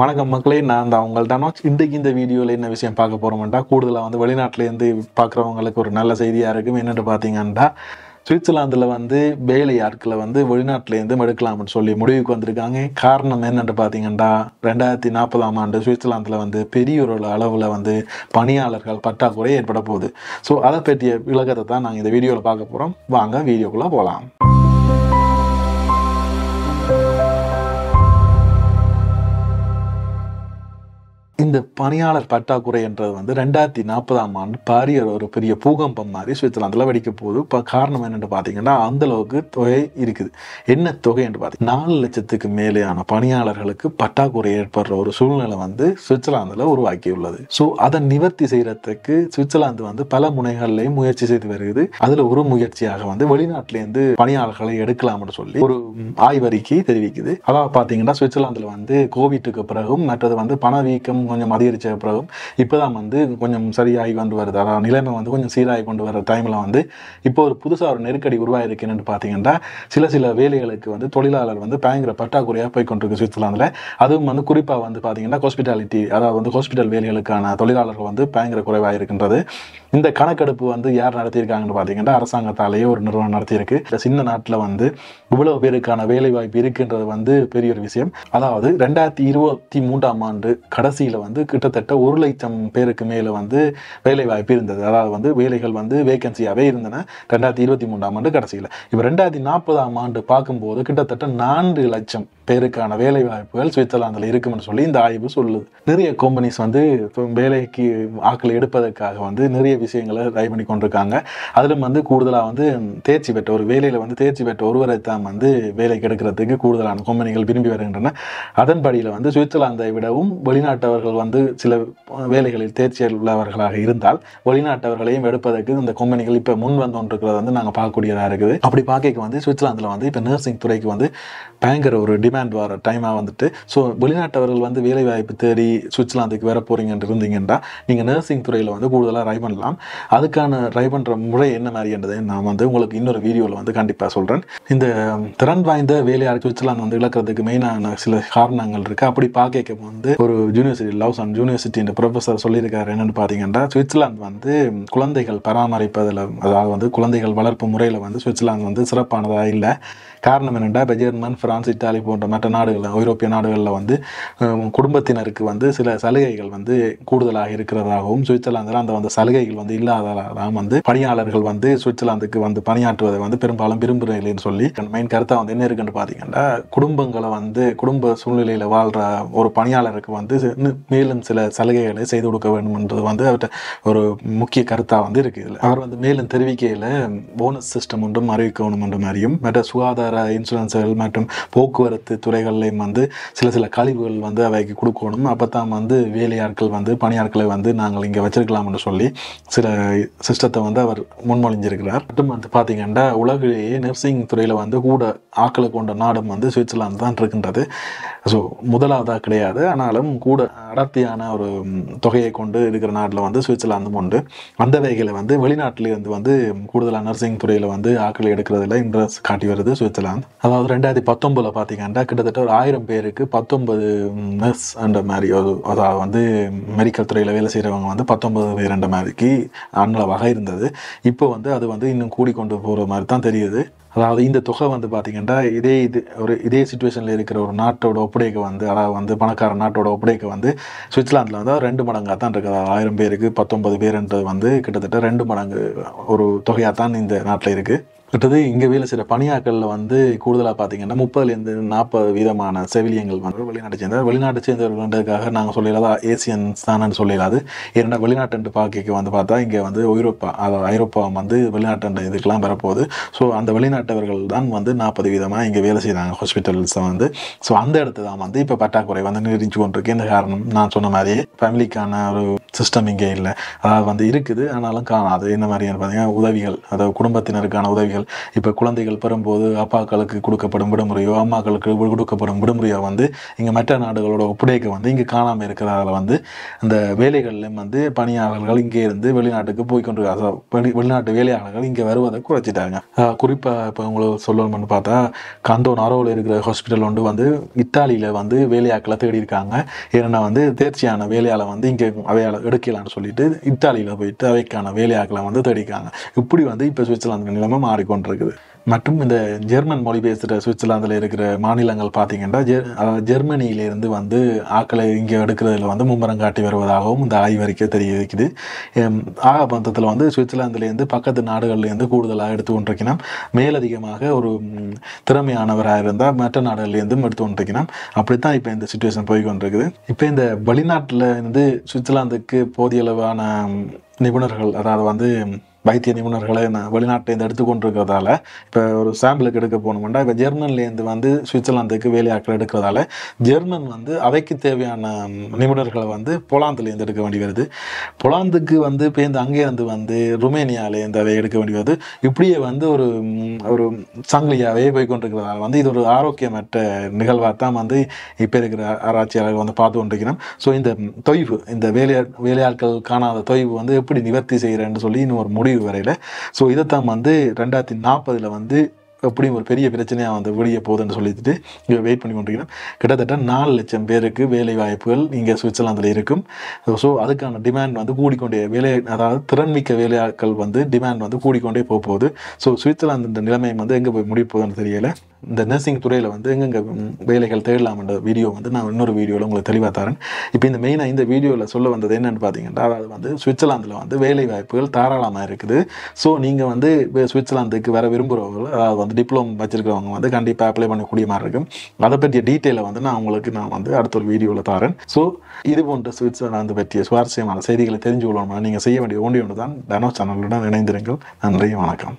வணக்கம் மக்களே, நான் தான் உங்கள் தனோஜ். இன்றைக்கு இந்த வீடியோவில் என்ன விஷயம் பார்க்க போகிறோம்னா, கூடுதலாக வெளிநாட்டிலேருந்து பார்க்குறவங்களுக்கு ஒரு நல்ல செய்தியாக இருக்கும். என்னென்னு பார்த்தீங்கன்னா, சுவிட்சர்லாந்தில் வேலை ஆட்களை வெளிநாட்டிலேருந்து எடுக்கலாம்னு சொல்லி முடிவுக்கு வந்திருக்காங்க. காரணம் என்னென்னு பார்த்தீங்கன்னா, 2040ஆம் ஆண்டு சுவிட்சர்லாந்தில் பெரிய ஒரு அளவில் பணியாளர்கள் பற்றாக்குறை ஏற்பட போகுது. ஸோ அதை பற்றிய விளக்கத்தை தான் நாங்கள் இந்த வீடியோவில் பார்க்க போகிறோம். வாங்க வீடியோக்குள்ளே போகலாம். இந்த பணியாளர் பற்றாக்குறை என்றது 2040ஆம் ஆண்டு பாரிய ஒரு பெரிய பூகம்பம் மாதிரி சுவிட்சர்லாந்தில் வெடிக்க போகுது. இப்போ காரணம் என்னென்னு பார்த்தீங்கன்னா, அந்த அளவுக்கு தொகை இருக்குது. என்ன தொகை என்று பார்த்தீங்கன்னா, 4 லட்சத்துக்கு மேலேயான பணியாளர்களுக்கு பற்றாக்குறை ஏற்படுற ஒரு சூழ்நிலை சுவிட்சர்லாந்தில் உருவாக்கியுள்ளது. ஸோ அதை நிவர்த்தி செய்யறதுக்கு சுவிட்சர்லாந்து பல முனைகள்லையும் முயற்சி செய்து வருகிறது. அதில் ஒரு முயற்சியாக வெளிநாட்டிலேருந்து பணியாளர்களை எடுக்கலாம்னு சொல்லி ஒரு ஆய்வறிக்கை தெரிவிக்குது. அதாவது பார்த்தீங்கன்னா, சுவிட்சர்லாந்தில் கோவிட்டுக்கு பிறகும் மற்றது பணவீக்கம் கொஞ்சம் அதிகரிச்ச பிறகும் இப்போதான் கொஞ்சம் சரியாகி கொண்டு வருது. அதாவது நிலைமை கொஞ்சம் சீராகி கொண்டு வர டைமில் இப்போ ஒரு புதுசாக ஒரு நெருக்கடி உருவாயிருக்கு. என்னென்னு பார்த்தீங்கன்னா, சில வேலைகளுக்கு தொழிலாளர் பயங்கர பற்றாக்குறையாக போய் கொண்டிருக்கு சுவிட்சர்லாந்தில். அதுவும் குறிப்பாக பார்த்தீங்கன்னா ஹாஸ்பிட்டாலிட்டி, அதாவது ஹாஸ்பிட்டல் வேலைகளுக்கான தொழிலாளர்கள் பயங்கர குறைவாக இருக்கின்றது. இந்த கணக்கெடுப்பு யார் நடத்தியிருக்காங்கன்னு பார்த்தீங்கன்னா, அரசாங்கத்தாலேயே ஒரு நிறுவனம் நடத்தியிருக்கு. இந்த சின்ன நாட்டில் இவ்வளவு பேருக்கான வேலை வாய்ப்பு இருக்குன்றது பெரிய ஒரு விஷயம். அதாவது 2023ஆம் ஆண்டு கடைசியில் கிட்டத்தட்ட 1 லட்சம் பேருக்கு மேலே வேலை வாய்ப்பு இருந்தது. அதாவது வேலைகள் வேகன்சியாகவே இருந்தன 2023ஆம் ஆண்டு கடைசியில். இப்போ 2040ஆம் ஆண்டு பார்க்கும்போது கிட்டத்தட்ட 4 லட்சம் பேருக்கான வேலை வாய்ப்புகள் சுவிட்சர்லாந்தில் இருக்கும்னு சொல்லி இந்த ஆய்வு சொல்லுது. நிறைய கம்பெனிஸ் வேலைக்கு ஆட்களை எடுப்பதற்காக நிறைய விஷயங்களை ட்ரை பண்ணி கொண்டிருக்காங்க. அதிலும் கூடுதலாக தேர்ச்சி பெற்ற ஒரு வேலையில் தேர்ச்சி பெற்ற ஒருவரை தான் வேலைக்கு எடுக்கிறதுக்கு கூடுதலான கம்பெனிகள் விரும்பி வருகின்றன. அதன்படியில் சுவிட்சர்லாந்தை விடவும் வெளிநாட்டவர்கள் சில வேலைகளில் தேர்ச்சி உள்ளவர்களாக இருந்தால் வெளிநாட்டவர்களையும் எடுப்பதற்கு இந்த கம்பெனிகள் இப்போ முன் வந்து கொண்டிருக்கிறத நாங்கள் பார்க்கக்கூடியதாக இருக்குது. அப்படி பார்க்க சுவிட்சர்லாந்தில் இப்போ நர்சிங் துறைக்கு பயங்கர ஒரு டிமாண்ட் வர டைமாக ஸோ வெளிநாட்டவர்கள் வேலை வாய்ப்பு தேடி சுவிட்சர்லாந்துக்கு வர போறீங்கன்னு இருந்தீங்கன்னா நீங்கள் நர்சிங் துறையில் கூடுதலாக ட்ரை பண்ணலாம். அதுக்கான ட்ரை பண்ணுற முறை என்ன மாதிரின்றதை நான் உங்களுக்கு இன்னொரு வீடியோவில் கண்டிப்பாக சொல்கிறேன். இந்த திறன் வாய்ந்த வேலையாளர் சுவிட்சர்லாந்து இழக்கிறதுக்கு மெயினான சில காரணங்கள் இருக்குது. அப்படி பார்க்க ஒரு யூனிவர்சிட்டி லவ்சன் யூனிவர்சிட்டின்ற ப்ரொஃபஸர் சொல்லியிருக்காரு. என்னென்னு பார்த்தீங்கன்னா, சுவிட்சர்லாந்து குழந்தைகள் பராமரிப்பதில், அதாவது குழந்தைகள் வளர்ப்பு முறையில் சுவிட்சர்லாந்து சிறப்பானதாக இல்லை. காரணம் என்னென்னா, இப்போ ஜெர்மன், பிரான்ஸ், இத்தாலி போன்ற மற்ற நாடுகளில், ஐரோப்பிய நாடுகளில் குடும்பத்தினருக்கு சில சலுகைகள் கூடுதலாக இருக்கிறதாகவும் சுவிட்சர்லாந்தில் அந்த சலுகைகள் இல்லாததாகவும் பணியாளர்கள் சுவிட்சர்லாந்துக்கு பணியாற்றுவதை பெரும்பாலும் விரும்புகிறேன்னு சொல்லி மெயின் கருத்தாக என்ன இருக்குன்னு பார்த்தீங்கன்னா, குடும்பங்களை குடும்ப சூழ்நிலையில் வாழ்கிற ஒரு பணியாளருக்கு மேலும் சில சலுகைகளை செய்து கொடுக்க வேண்டும்ன்றது அவர்கிட்ட ஒரு முக்கிய கருத்தாக இருக்குது. அவர் மேலும் தெரிவிக்கையில் போனஸ் சிஸ்டம் ஒன்றும் அறிவிக்கணும் என்ற மாதிரியும், மற்ற சுகாதார இன்சூரன்ஸ்கள் மற்றும் போக்குவரத்து துறைகள்லையும் சில கழிவுகள் அவைக்கு கொடுக்கணும். அப்போ தான் வேலையாட்கள் பணியாட்களை நாங்கள் இங்கே வச்சிருக்கலாம்னு சொல்லி சில சிஸ்டத்தை அவர் முன்மொழிஞ்சிருக்கிறார். மட்டும் பார்த்தீங்கன்னா, உலகிலேயே நர்சிங் துறையில் கூட ஆக்களை கொண்ட நாடும் சுவிட்சர்லாந்து தான் இருக்கின்றது. ஸோ முதலாவதாக கிடையாது, ஆனாலும் கூட அடர்த்தியான ஒரு தொகையை கொண்டு இருக்கிற நாட்டில் சுவிட்சர்லாந்தும் உண்டு. அந்த வகையில் வெளிநாட்டிலிருந்து கூடுதலாக நர்சிங் துறையில் ஆக்களை எடுக்கிறதுல இன்ட்ரெஸ்ட் காட்டி வருது சுவிட்சர்லாந்து. அதாவது 2019 பார்த்தீங்கன்னா கிட்டத்தட்ட ஒரு 1000 பேருக்கு 19 நர்ஸ் என்ற மாதிரி, அதாவது மெடிக்கல் துறையில் வேலை செய்கிறவங்க 19 பேர் என்ற மாதிரிக்கு அன்னளவாக இருந்தது. இப்போ அது இன்னும் கூடிக்கொண்டு போகிற மாதிரி தான் தெரியுது. அதாவது இந்த தொகை பார்த்தீங்கன்னா இதே சுச்சுவேஷனில் இருக்கிற ஒரு நாட்டோட ஒப்படைக்க அதாவது பணக்கார நாட்டோட ஒப்படைக்க சுவிட்சர்லாந்தில் 2 மடங்காக தான் இருக்குது. 1000 பேருக்கு 19 பேருன்றது கிட்டத்தட்ட 2 மடங்கு ஒரு தொகையாக தான் இந்த நாட்டில் இருக்குது. கிட்டது இங்கே வேலை செய்கிற பணியாட்களில் கூடுதலாக பார்த்தீங்கன்னா 30-40% செவிலியங்கள் வெளிநாட்டை சேர்ந்தவர். வெளிநாட்டை சேர்ந்தவர்களுக்காக நாங்கள் சொல்லிடாத ஏசியன்ஸ் தானு சொல்லிடாது. ஏன்னா வெளிநாட்டு பார்க்க பார்த்தா இங்கே ஐரோப்பா, அதாவது ஐரோப்பா வெளிநாட்டு இதுக்கெல்லாம் வரப்போகுது. ஸோ அந்த வெளிநாட்டவர்கள் தான் 40% இங்கே வேலை செய்கிறாங்க ஹாஸ்பிட்டல்ஸை. ஸோ அந்த இடத்து தான் இப்போ பற்றாக்குறை நீடிச்சு கொண்டிருக்கு. இந்த காரணம் நான் சொன்ன மாதிரியே ஃபேமிலிக்கான ஒரு சிஸ்டம் இங்கே இல்லை. அதாவது இருக்குது, ஆனாலும் காணாது. என்ன மாதிரியான பார்த்தீங்கன்னா உதவிகள், அதாவது குடும்பத்தினருக்கான உதவிகள் விடயங்கள். இப்போ குழந்தைகள் பெறும்போது அப்பாக்களுக்கு கொடுக்கப்படும் விடுமுறையோ அம்மாக்களுக்கு கொடுக்கப்படும் விடுமுறையோ வந்து இங்கே மற்ற நாடுகளோட ஒப்படைக்க வந்து இங்கே காணாமல் இருக்கிறதால வந்து இந்த வேலைகளிலும் வந்து பணியாளர்கள் இங்கே இருந்து வெளிநாட்டுக்கு போய்கொண்டிருக்காங்க. வெளிநாட்டு வேலையாளர்கள் இங்கே வருவதை குறைச்சிட்டாங்க. குறிப்பாக இப்போ உங்களுக்கு சொல்லணும்னு பார்த்தா கந்தோனாரோவில் இருக்கிற ஹாஸ்பிட்டல் ஒன்று வந்து இத்தாலியில் வந்து வேலையாக்களை தேடி இருக்காங்க. ஏன்னா வந்து தேர்ச்சியான வேலையாளை வந்து இங்கே அவையாளை எடுக்கலான்னு சொல்லிட்டு இத்தாலியில் போயிட்டு அவைக்கான வேலையாக்களை வந்து தேடிக்காங்க. இப்படி வந்து இப்போ சுவிட்சர்லாந்து நிலைமை மாறிக்கொண்டிருக்குது. மற்றும் இந்த ஜெர்மன் மொழி பேசுகிற சுவிட்சர்லாந்தில் இருக்கிற மாநிலங்கள் பார்த்தீங்கன்னா ஜெர்மனியிலேருந்து வந்து ஆக்களை இங்கே எடுக்கிறதுல வந்து மும்முரம் காட்டி வருவதாகவும் இந்த ஆய்வறிக்கை தெரிவிக்குது. ஆக மொத்தத்தில் வந்து சுவிட்சர்லாந்துலேருந்து பக்கத்து நாடுகள்லேருந்து கூடுதலாக எடுத்து கொண்டிருக்கணும். மேலதிகமாக ஒரு திறமையானவராக இருந்தால் மற்ற நாடுகள்லேருந்தும் எடுத்து கொண்டிருக்கணும். அப்படித்தான் இப்போ இந்த சுச்சுவேஷன் போய் கொண்டிருக்குது. இப்போ இந்த வெளிநாட்டில் இருந்து சுவிட்சர்லாந்துக்கு போதிய அளவான நிபுணர்கள், அதாவது வந்து வைத்திய நிபுணர்களை வெளிநாட்டிலேருந்து எடுத்துக்கொண்டிருக்கிறதால இப்போ ஒரு சாம்பிளுக்கு எடுக்க போகணுமெண்டா இப்போ ஜெர்மன்லேருந்து வந்து சுவிட்சர்லாந்துக்கு வேலையாட்கள் எடுக்கிறதால ஜெர்மன் வந்து அவைக்கு தேவையான நிபுணர்களை வந்து போலாந்துலேருந்து எடுக்க வேண்டி வருது. போலாந்துக்கு வந்து பேருந்து அங்கேருந்து வந்து ருமேனியாவிலேருந்து அவை எடுக்க வேண்டி வருது. இப்படியே வந்து ஒரு சங்கிலியாகவே போய்கொண்டிருக்கிறதால வந்து இது ஒரு ஆரோக்கியமற்ற நிகழ்வாக தான் வந்து இப்போ இருக்கிற ஆராய்ச்சியாளர்கள் வந்து பார்த்து கொண்டிருக்கிறோம். ஸோ இந்த தொய்வு, இந்த வேலையாட்கள் காணாத தொய்வு வந்து எப்படி நிவர்த்தி செய்கிறேன்னு சொல்லி இன்னும் ஒரு முடிவு வரையில். ஸோ இதைத்தான் வந்து 2040 வந்து எப்படியும் ஒரு பெரிய பிரச்சனையாக வந்து வெளிய போகுதுன்னு சொல்லிட்டு வெயிட் பண்ணி கொண்டிருக்கிறோம். கிட்டத்தட்ட 4 லட்சம் பேருக்கு வேலை வாய்ப்புகள் இங்கே சுவிட்சர்லாந்தில் இருக்கும். ஸோ அதுக்கான டிமாண்ட் வந்து கூடிக்கொண்டே அதாவது திறன்மிக்க வேலையாட்கள் வந்து டிமாண்ட் வந்து கூடிக்கொண்டே போகுது. ஸோ சுவிட்சர்லாந்து இந்த நிலைமை வந்து எங்கே போய் முடிய போகுதுன்னு தெரியலை. இந்த நர்சிங் துறையில் வந்து எங்கெங்கே வேலைகள் தேடலாம்ன்ற வீடியோ வந்து நான் இன்னொரு வீடியோவில் உங்களுக்கு தெளிவாக தரேன். இப்போ இந்த மெயினாக இந்த வீடியோவில் சொல்ல வந்தது என்னென்னு பார்த்தீங்கன்னா, அதாவது வந்து சுவிட்சர்லாந்தில் வந்து வேலை வாய்ப்புகள் தாராளமாக இருக்குது. ஸோ நீங்கள் வந்து சுவிட்சர்லாந்துக்கு வர விரும்புகிறவங்க, அதாவது வந்து டிப்ளமோ வச்சிருக்கிறவங்க வந்து கண்டிப்பாக அப்ளை பண்ணக்கூடிய மாதிரி இருக்கும். அதை பற்றிய டீட்டெயிலை வந்து நான் வந்து அடுத்த ஒரு வீடியோவில் தரேன். ஸோ இது போன்ற சுவிட்சர்லாந்து பற்றிய சுவாரஸ்யமான செய்திகளை தெரிஞ்சு கொள்ளணும்னா நீங்கள் செய்ய வேண்டிய ஒன்று தான் தனோ சேனலுடன் இணைந்திருங்கள். நன்றி, வணக்கம்.